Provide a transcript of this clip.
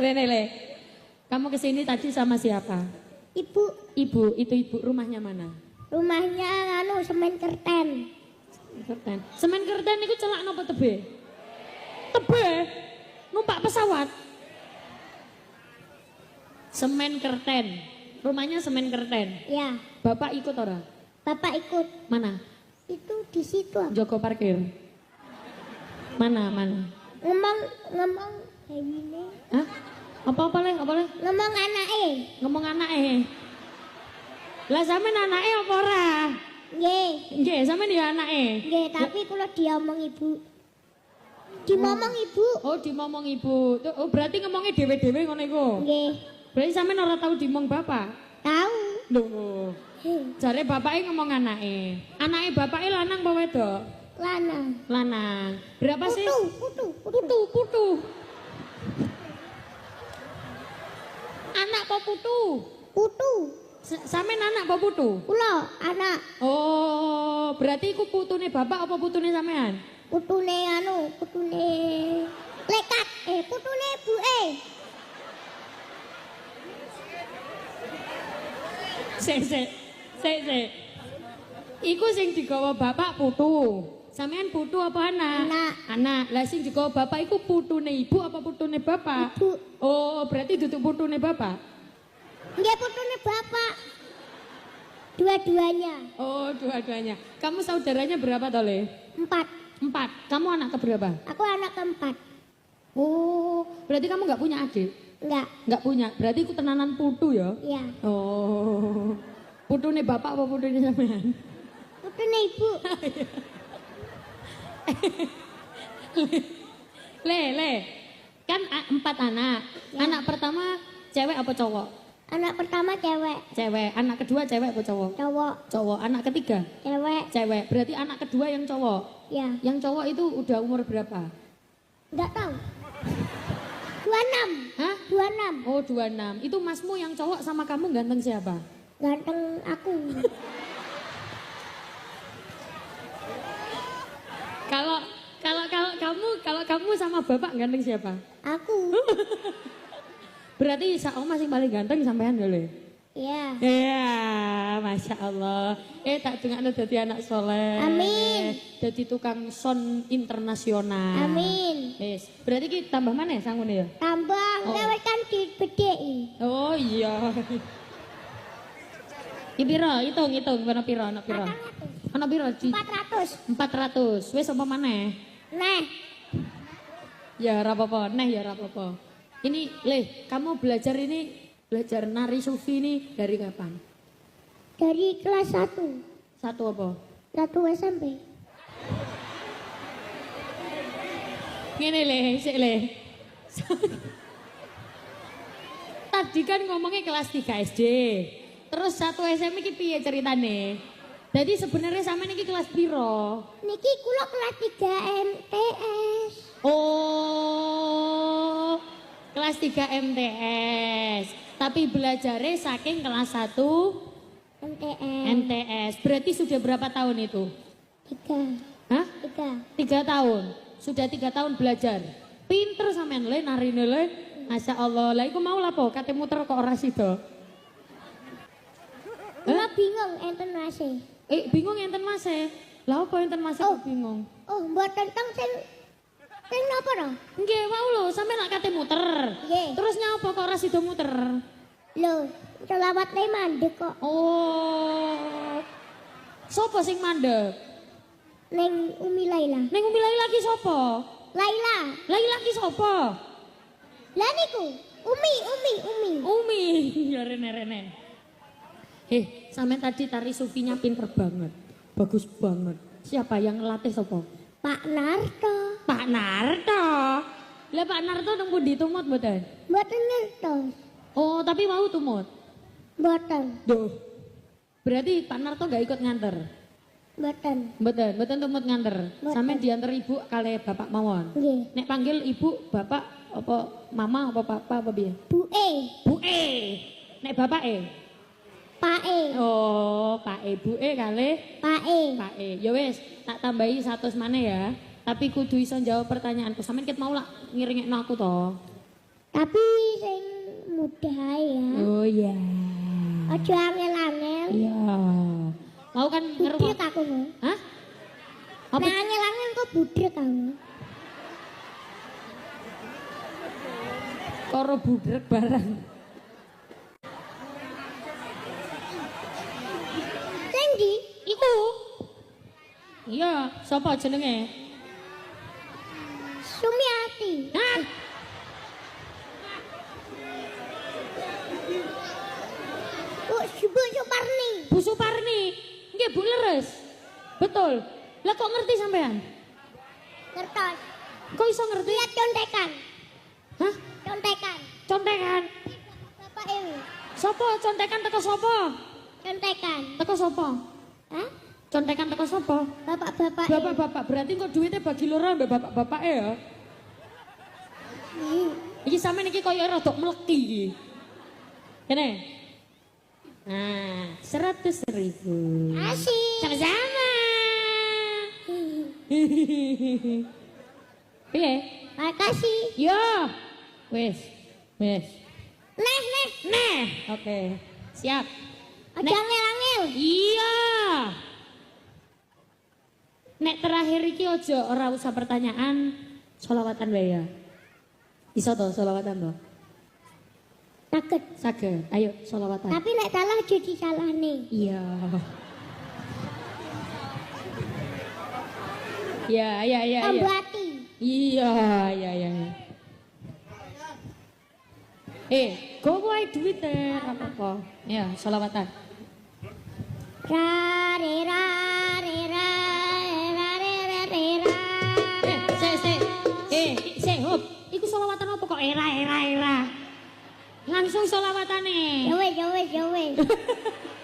Rene le. Kamu kesini tadi sama siapa? Ibu. Ibu, itu ibu rumahnya mana? Rumahnya semen kerten. Kerten. Semen kerten itu celak nopo tebe? Tebe? Numpak pesawat? Semen kerten. Rumahnya semen kerten. Ya. Bapak ikut orang? Bapak ikut. Mana? Itu di situ. Joko parkir. Mana? Ngomong kayak gini. Hah? Apa leh? Ngomong anake. Ngomong anake. Lah sampean anake apa ora? Nggih. Nggih, sampean ya anake. Nggih, tapi kula diomong ibu. Dimomong ibu. Oh, dimomong ibu. Oh, berarti ngomongnya dhewe-dhewe ngono iku. Nggih. Berarti sampean ora tahu dimong bapak? Tahu. Loh. Jare bapake ngomong anake. Anake bapake lanang apa wedok? Lanang. Lanang. Berapa sih? Putu. Anak apa putu? Putu. Sampean anak apa putu? Kula anak. Oh, berarti iku putune bapak apa putune sampean? Putune lekat. Putune ibuke. Sik. Iku sing digawa bapak putu. Sampean putu apa anak? Anak. Lah sing digawa bapak iku putune ibu apa putune bapak? Ibu. Oh, berarti duduk putune bapak. Nggih, putune bapak. Dua-duanya. Oh, dua-duanya. Kamu saudaranya berapa Tole? 4. 4. Kamu anak keberapa? Aku anak keempat. Oh, berarti kamu nggak punya adik? Enggak. Nggak punya. Berarti ikut tenanan putu ya? Iya. Oh. Putune bapak apa putune sampean? Putune ibu. Le. Kan 4 anak. Ya. Anak pertama cewek apa cowok? Anak pertama cewek. Cewek. Anak kedua cewek apa cowok? Cowok. Cowok. Anak ketiga? Cewek. Cewek. Berarti anak kedua yang cowok? Ya. Yang cowok itu udah umur berapa? Enggak tahu. 26. Hah? 26. Oh, 26. Itu masmu yang cowok sama kamu ganteng siapa? Ganteng aku. Kalau kamu sama bapak ganteng siapa? Aku. Berarti Isa masih paling ganteng sampean dulu. Iya. Iya, masya Allah. Tak dengar jadi anak soleh. Amin. Jadi tukang son internasional. Amin. Yes. Berarti kita tambah mana ya sangune ya? Tambah lewat kan dibedeki. Oh iya. Iki piro? Hitung ana piro? Ana piro? Ana piro? 400. 400. Wis apa maneh? Nah. Ya ora apa-apa, ya ora apa-apa. Ini, kamu belajar nari sufi ini dari kapan? Dari kelas 1. 1 apa? 1 SMP. Ngene sik Tadi kan ngomongnya kelas 3 SD. Terus 1 SMP iki piye ceritane? Jadi sebenarnya sama niki kelas piro? Niki kula kelas 3 MTS. Oh, kelas 3 MTS. Tapi belajarnya saking kelas 1 MTS. Berarti sudah berapa tahun itu? 3. Hah? 3 tahun. Sudah 3 tahun belajar. Pinter sampean le narine le. Masya Allah. Lah iku mau lapo kate muter kok ora sida. Kula bingung enten Mas. Bingung enten Mas. Lah apa enten Mas kok bingung? Oh, mboten teng sing napa to? Nggih, wau lho, sampe nak kate muter. Nggih. Terus nyapa kok ora sida muter? Lho, selawatne mandek kok. Oh. Sopo sing mandek? Neng Umi Laila. Neng Umi Laila ki sopo? Laila. Laila ki sopo? Lah niku, Umi. Umi. Ya rene. Sampean tadi tari sufinya pinter banget. Bagus banget. Siapa yang ngelatih sopo? Pak Narto. Pak Narto. Lah Pak Narto nang pundi tumut mboten? Mboten ngertos. Oh, tapi mau tumut. Mboten. Duh. Berarti Pak Narto gak ikut nganter? Mboten tumut nganter. Sampeyan diantar ibu kali bapak mawon. Nggih. Nek panggil ibu, bapak apa mama apa papa apa piye? Bu E. Nek bapake? Pae. Oh, Pak Buke kali Pae. Ya wis, tak tambahi 100 maneh ya. Tapi kudu iso jawab pertanyaanku. Sampeyan ket mau lah ngiringekno aku to. Tapi sing mudah ya. Oh iya. Aja angel-angel. Iya. Mau kan Budret aku mau. Hah? Apa? Nah, angel-angel kok budret aku. Koro budrek barang. Sing ndi? Iku. Iya, sapa jenenge? Sumiati. Hah? Oh, Bu Suparni. Bu Suparni. Nggih, Bu leres. Betul. Lah kok ngerti sampean? Ngertos. Kok iso ngerti? Lihat contekan. Hah? Contekan. Contekan. Bapak ini. Sapa contekan teko sapa? Contekan. Teko sapa? Hah? Contekan teko sapa? Bapak-bapak. Bapak-bapak, berarti kok duitnya bagi loro ambek bapak-bapak ya? Iki sampean iki koyo rada mleki iki. Kene. Nah, 100.000. Asik. Sama-sama. Piye? Makasih. Yo. Wes. Wes. Neh. Nah, oke. Siap. Aja angel-angel. Iya. Nek terakhir iki ojo ora usah pertanyaan, sholawatan wae ya. Iso to sholawatan to? Takut. Saged. Ayo sholawatan. Tapi nek salah aja disalahne. Iya. Iya. Ambati. Iya. Go wae duit apa-apa. Ya, sholawatan. Ra re ra re ra ra re re re ra. Hop. Iku sholawatan apa kok era. Langsung sholawatane. Ya wes.